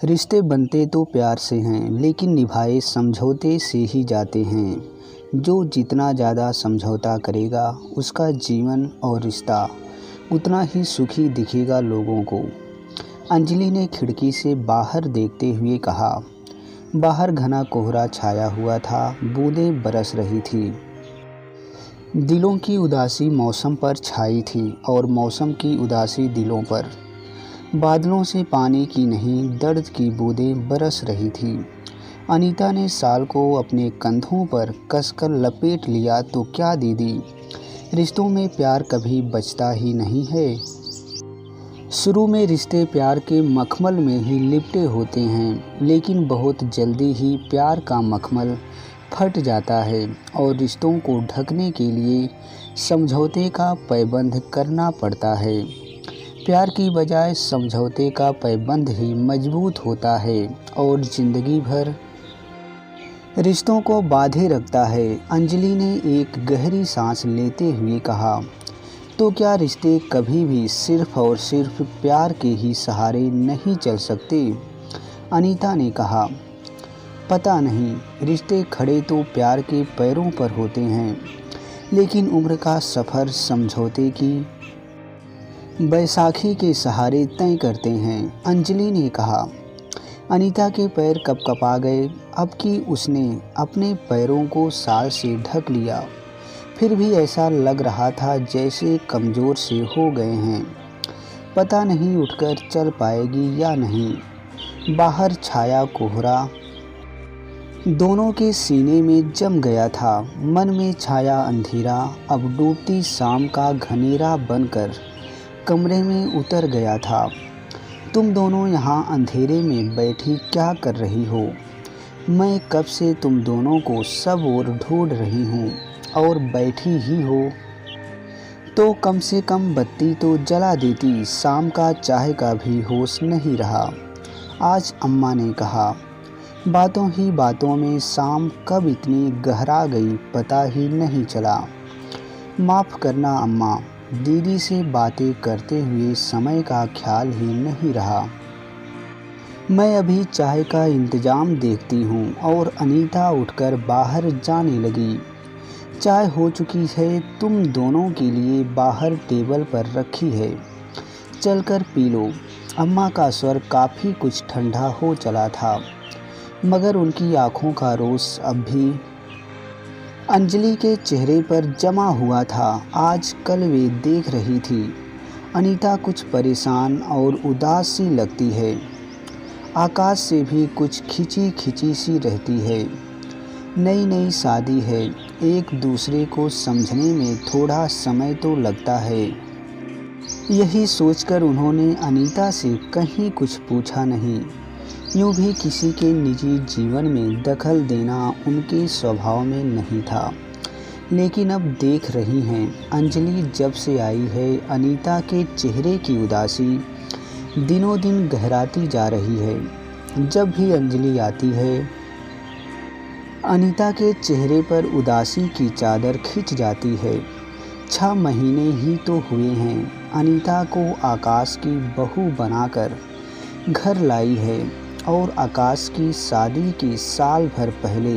रिश्ते बनते तो प्यार से हैं, लेकिन निभाए समझौते से ही जाते हैं। जो जितना ज़्यादा समझौता करेगा, उसका जीवन और रिश्ता उतना ही सुखी दिखेगा लोगों को। अंजलि ने खिड़की से बाहर देखते हुए कहा। बाहर घना कोहरा छाया हुआ था, बूंदें बरस रही थी। दिलों की उदासी मौसम पर छाई थी और मौसम की उदासी दिलों पर। बादलों से पानी की नहीं, दर्द की बूंदें बरस रही थी। अनीता ने साल को अपने कंधों पर कसकर लपेट लिया। तो क्या दीदी, रिश्तों में प्यार कभी बचता ही नहीं है। शुरू में रिश्ते प्यार के मखमल में ही लिपटे होते हैं, लेकिन बहुत जल्दी ही प्यार का मखमल फट जाता है और रिश्तों को ढकने के लिए समझौते का पैबंद करना पड़ता है। प्यार की बजाय समझौते का पैबंद ही मजबूत होता है और ज़िंदगी भर रिश्तों को बांधे रखता है। अंजलि ने एक गहरी सांस लेते हुए कहा, तो क्या रिश्ते कभी भी सिर्फ और सिर्फ प्यार के ही सहारे नहीं चल सकते? अनीता ने कहा, पता नहीं, रिश्ते खड़े तो प्यार के पैरों पर होते हैं, लेकिन उम्र का सफ़र समझौते की बैसाखी के सहारे तय करते हैं। अंजलि ने कहा। अनीता के पैर कपकपा गए। अब कि उसने अपने पैरों को साल से ढक लिया, फिर भी ऐसा लग रहा था जैसे कमज़ोर से हो गए हैं। पता नहीं उठकर चल पाएगी या नहीं। बाहर छाया कोहरा दोनों के सीने में जम गया था। मन में छाया अंधेरा अब डूबती शाम का घनेरा बनकर कमरे में उतर गया था। तुम दोनों यहाँ अंधेरे में बैठी क्या कर रही हो? मैं कब से तुम दोनों को सब ओर ढूंढ रही हूँ और बैठी ही हो तो कम से कम बत्ती तो जला देती। शाम का चाय का भी होश नहीं रहा आज, अम्मा ने कहा। बातों ही बातों में शाम कब इतनी गहरा गई पता ही नहीं चला। माफ़ करना अम्मा, दीदी से बातें करते हुए समय का ख्याल ही नहीं रहा। मैं अभी चाय का इंतज़ाम देखती हूँ। और अनीता उठकर बाहर जाने लगी। चाय हो चुकी है, तुम दोनों के लिए बाहर टेबल पर रखी है, चलकर पी लो। अम्मा का स्वर काफ़ी कुछ ठंडा हो चला था, मगर उनकी आँखों का रोष अब भी अंजलि के चेहरे पर जमा हुआ था। आज कल वे देख रही थी, अनीता कुछ परेशान और उदास सी लगती है। आकाश से भी कुछ खिंची खिंची सी रहती है। नई नई शादी है, एक दूसरे को समझने में थोड़ा समय तो लगता है। यही सोचकर उन्होंने अनीता से कहीं कुछ पूछा नहीं। यूँ भी किसी के निजी जीवन में दखल देना उनके स्वभाव में नहीं था, लेकिन अब देख रही हैं, अंजलि जब से आई है, अनीता के चेहरे की उदासी दिनों दिन गहराती जा रही है। जब भी अंजलि आती है, अनीता के चेहरे पर उदासी की चादर खिंच जाती है। 6 महीने ही तो हुए हैं अनीता को आकाश की बहू बनाकर घर लाई है, और आकाश की शादी के साल भर पहले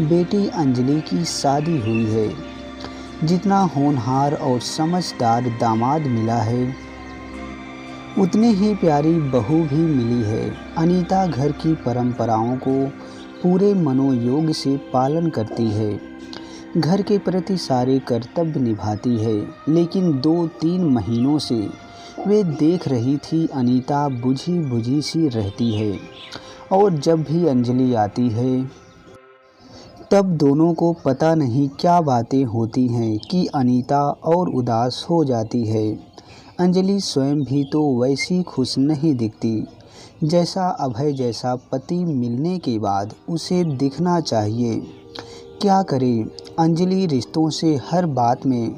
बेटी अंजलि की शादी हुई है। जितना होनहार और समझदार दामाद मिला है, उतनी ही प्यारी बहू भी मिली है। अनीता घर की परंपराओं को पूरे मनोयोग से पालन करती है, घर के प्रति सारे कर्तव्य निभाती है, लेकिन 2-3 महीनों से वे देख रही थी अनीता बुझी बुझी सी रहती है। और जब भी अंजलि आती है, तब दोनों को पता नहीं क्या बातें होती हैं कि अनीता और उदास हो जाती है। अंजलि स्वयं भी तो वैसी खुश नहीं दिखती जैसा अभय जैसा पति मिलने के बाद उसे दिखना चाहिए। क्या करे, अंजलि रिश्तों से हर बात में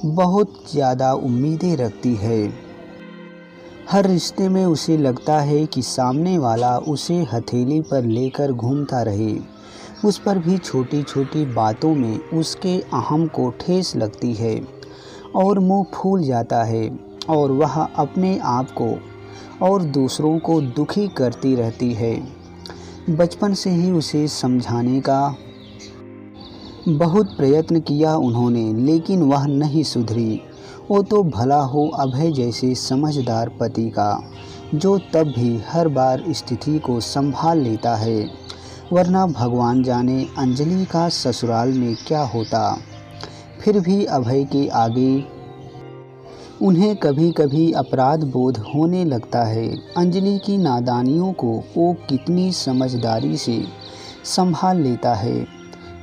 बहुत ज़्यादा उम्मीदें रखती है। हर रिश्ते में उसे लगता है कि सामने वाला उसे हथेली पर लेकर घूमता रहे। उस पर भी छोटी छोटी बातों में उसके अहम को ठेस लगती है और मुंह फूल जाता है और वह अपने आप को और दूसरों को दुखी करती रहती है। बचपन से ही उसे समझाने का बहुत प्रयत्न किया उन्होंने, लेकिन वह नहीं सुधरी। वो तो भला हो अभय जैसे समझदार पति का, जो तब भी हर बार स्थिति को संभाल लेता है, वरना भगवान जाने अंजलि का ससुराल में क्या होता। फिर भी अभय के आगे उन्हें कभी कभी अपराध बोध होने लगता है। अंजलि की नादानियों को वो कितनी समझदारी से संभाल लेता है।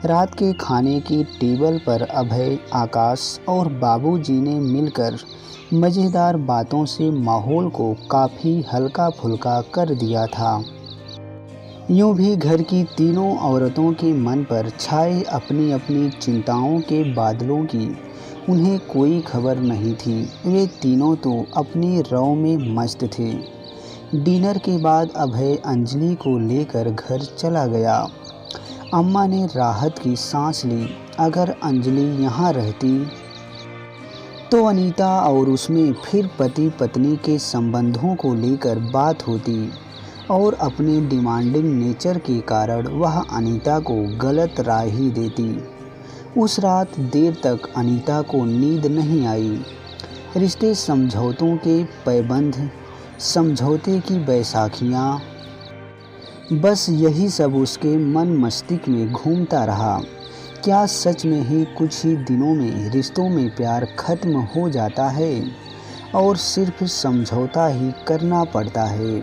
रात के खाने की टेबल पर अभय, आकाश और बाबूजी ने मिलकर मज़ेदार बातों से माहौल को काफ़ी हल्का फुल्का कर दिया था। यूँ भी घर की तीनों औरतों के मन पर छाए अपनी अपनी चिंताओं के बादलों की उन्हें कोई खबर नहीं थी। वे तीनों तो अपनी रौ में मस्त थे। डिनर के बाद अभय अंजलि को लेकर घर चला गया। अम्मा ने राहत की सांस ली। अगर अंजलि यहाँ रहती तो अनीता और उसमें फिर पति पत्नी के संबंधों को लेकर बात होती और अपने डिमांडिंग नेचर के कारण वह अनीता को गलत राय ही देती। उस रात देर तक अनीता को नींद नहीं आई। रिश्ते समझौतों के पैबंद, समझौते की बैसाखियाँ, बस यही सब उसके मन मस्तिष्क में घूमता रहा। क्या सच में ही कुछ ही दिनों में रिश्तों में प्यार खत्म हो जाता है और सिर्फ समझौता ही करना पड़ता है?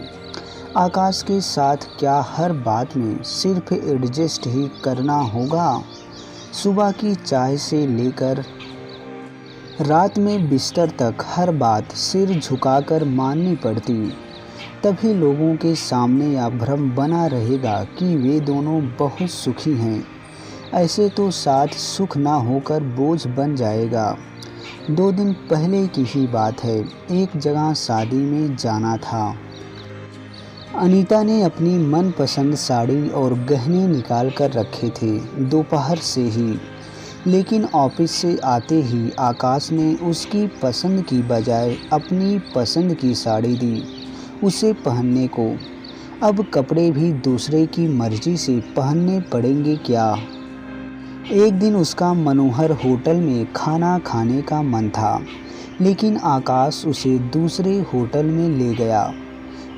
आकाश के साथ क्या हर बात में सिर्फ एडजस्ट ही करना होगा? सुबह की चाय से लेकर रात में बिस्तर तक हर बात सिर झुकाकर माननी पड़ती। तभी लोगों के सामने यह भ्रम बना रहेगा कि वे दोनों बहुत सुखी हैं। ऐसे तो साथ सुख ना होकर बोझ बन जाएगा। 2 दिन पहले की ही बात है। एक जगह शादी में जाना था। अनीता ने अपनी मनपसंद साड़ी और गहने निकाल कर रखे थे दोपहर से ही, लेकिन ऑफिस से आते ही आकाश ने उसकी पसंद की बजाय अपनी पसंद की साड़ी दी उसे पहनने को। अब कपड़े भी दूसरे की मर्जी से पहनने पड़ेंगे क्या? एक दिन उसका मनोहर होटल में खाना खाने का मन था, लेकिन आकाश उसे दूसरे होटल में ले गया।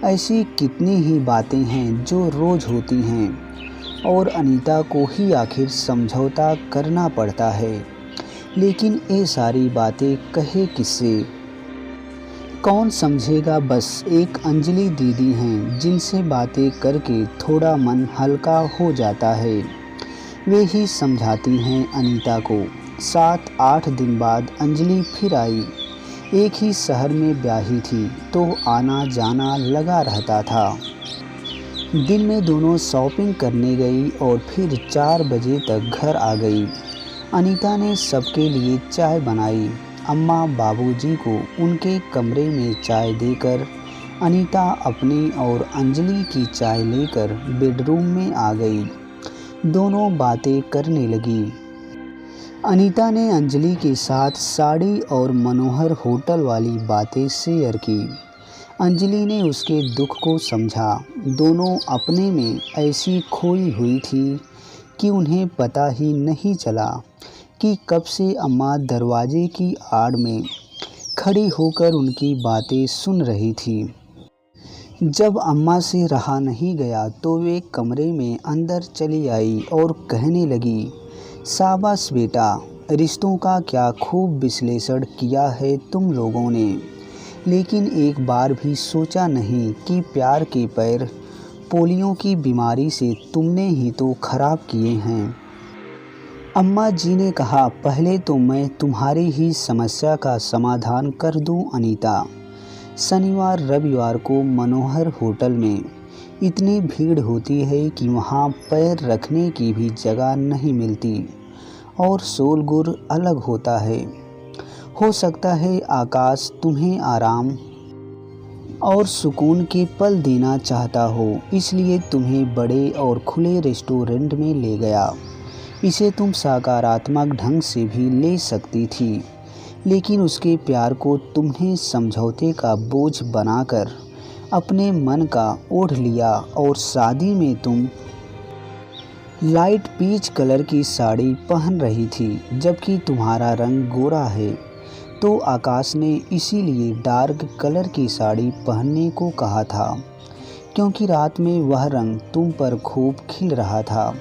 ऐसी कितनी ही बातें हैं जो रोज़ होती हैं और अनीता को ही आखिर समझौता करना पड़ता है। लेकिन ये सारी बातें कहे किससे? कौन समझेगा? बस एक अंजलि दीदी हैं जिनसे बातें करके थोड़ा मन हल्का हो जाता है। वे ही समझाती हैं अनीता को। 7-8 दिन बाद अंजलि फिर आई। एक ही शहर में ब्याही थी तो आना जाना लगा रहता था। दिन में दोनों शॉपिंग करने गई और फिर 4 बजे तक घर आ गई। अनीता ने सबके लिए चाय बनाई। अम्मा बाबूजी को उनके कमरे में चाय देकर अनीता अपनी और अंजलि की चाय लेकर बेडरूम में आ गई। दोनों बातें करने लगी। अनीता ने अंजलि के साथ साड़ी और मनोहर होटल वाली बातें शेयर की। अंजलि ने उसके दुख को समझा। दोनों अपने में ऐसी खोई हुई थी कि उन्हें पता ही नहीं चला कि कब से अम्मा दरवाजे की आड़ में खड़ी होकर उनकी बातें सुन रही थी। जब अम्मा से रहा नहीं गया तो वे कमरे में अंदर चली आई और कहने लगी, शाबाश बेटा, रिश्तों का क्या खूब विश्लेषण किया है तुम लोगों ने, लेकिन एक बार भी सोचा नहीं कि प्यार के पैर पोलियो की बीमारी से तुमने ही तो खराब किए हैं। अम्मा जी ने कहा, पहले तो मैं तुम्हारी ही समस्या का समाधान कर दूं अनीता। शनिवार रविवार को मनोहर होटल में इतनी भीड़ होती है कि वहाँ पैर रखने की भी जगह नहीं मिलती और शोरगुल अलग होता है। हो सकता है आकाश तुम्हें आराम और सुकून के पल देना चाहता हो, इसलिए तुम्हें बड़े और खुले रेस्टोरेंट में ले गया। इसे तुम सकारात्मक ढंग से भी ले सकती थी, लेकिन उसके प्यार को तुमने समझौते का बोझ बनाकर अपने मन का ओढ़ लिया और शादी में तुम लाइट पीच कलर की साड़ी पहन रही थी जबकि तुम्हारा रंग गोरा है, तो आकाश ने इसीलिए डार्क कलर की साड़ी पहनने को कहा था क्योंकि रात में वह रंग तुम पर खूब खिल रहा था।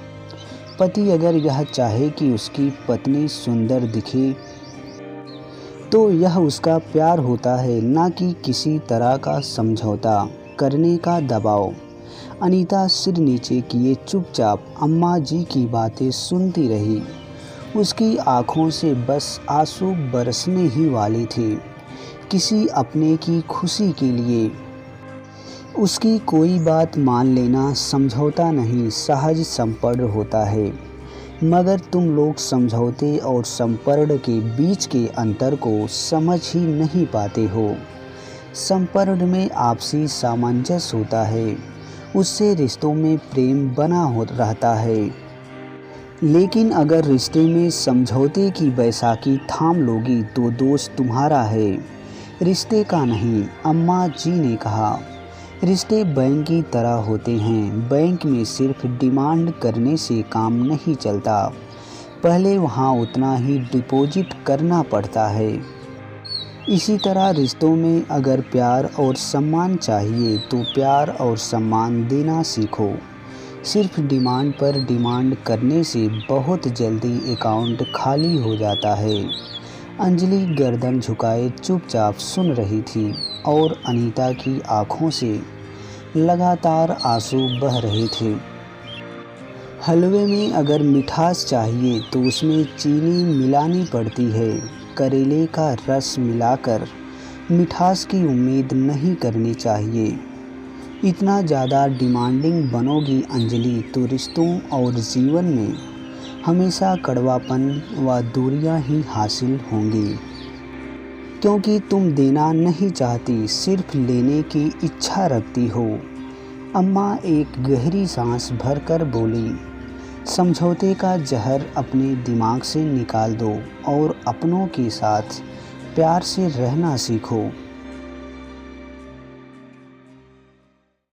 पति अगर यह चाहे कि उसकी पत्नी सुंदर दिखे तो यह उसका प्यार होता है, ना कि किसी तरह का समझौता करने का दबाव। अनीता सिर नीचे किए चुपचाप अम्मा जी की बातें सुनती रही। उसकी आंखों से बस आंसू बरसने ही वाले थे। किसी अपने की खुशी के लिए उसकी कोई बात मान लेना समझौता नहीं, सहज संपर्क होता है। मगर तुम लोग समझौते और संपर्क के बीच के अंतर को समझ ही नहीं पाते हो। संपर्क में आपसी सामंजस्य होता है, उससे रिश्तों में प्रेम बना हो रहता है। लेकिन अगर रिश्ते में समझौते की बैसाखी थाम लोगी तो दोष तुम्हारा है, रिश्ते का नहीं। अम्मा जी ने कहा, रिश्ते बैंक की तरह होते हैं। बैंक में सिर्फ डिमांड करने से काम नहीं चलता, पहले वहाँ उतना ही डिपॉजिट करना पड़ता है। इसी तरह रिश्तों में अगर प्यार और सम्मान चाहिए तो प्यार और सम्मान देना सीखो। सिर्फ डिमांड पर डिमांड करने से बहुत जल्दी अकाउंट खाली हो जाता है। अंजलि गर्दन झुकाए चुपचाप सुन रही थी और अनीता की आंखों से लगातार आंसू बह रहे थे। हलवे में अगर मिठास चाहिए तो उसमें चीनी मिलानी पड़ती है। करेले का रस मिलाकर मिठास की उम्मीद नहीं करनी चाहिए। इतना ज़्यादा डिमांडिंग बनोगी अंजलि तो रिश्तों और जीवन में हमेशा कड़वापन व दूरियां ही हासिल होंगी, क्योंकि तुम देना नहीं चाहती, सिर्फ लेने की इच्छा रखती हो। अम्मा एक गहरी सांस भरकर बोली, समझौते का जहर अपने दिमाग से निकाल दो और अपनों के साथ प्यार से रहना सीखो।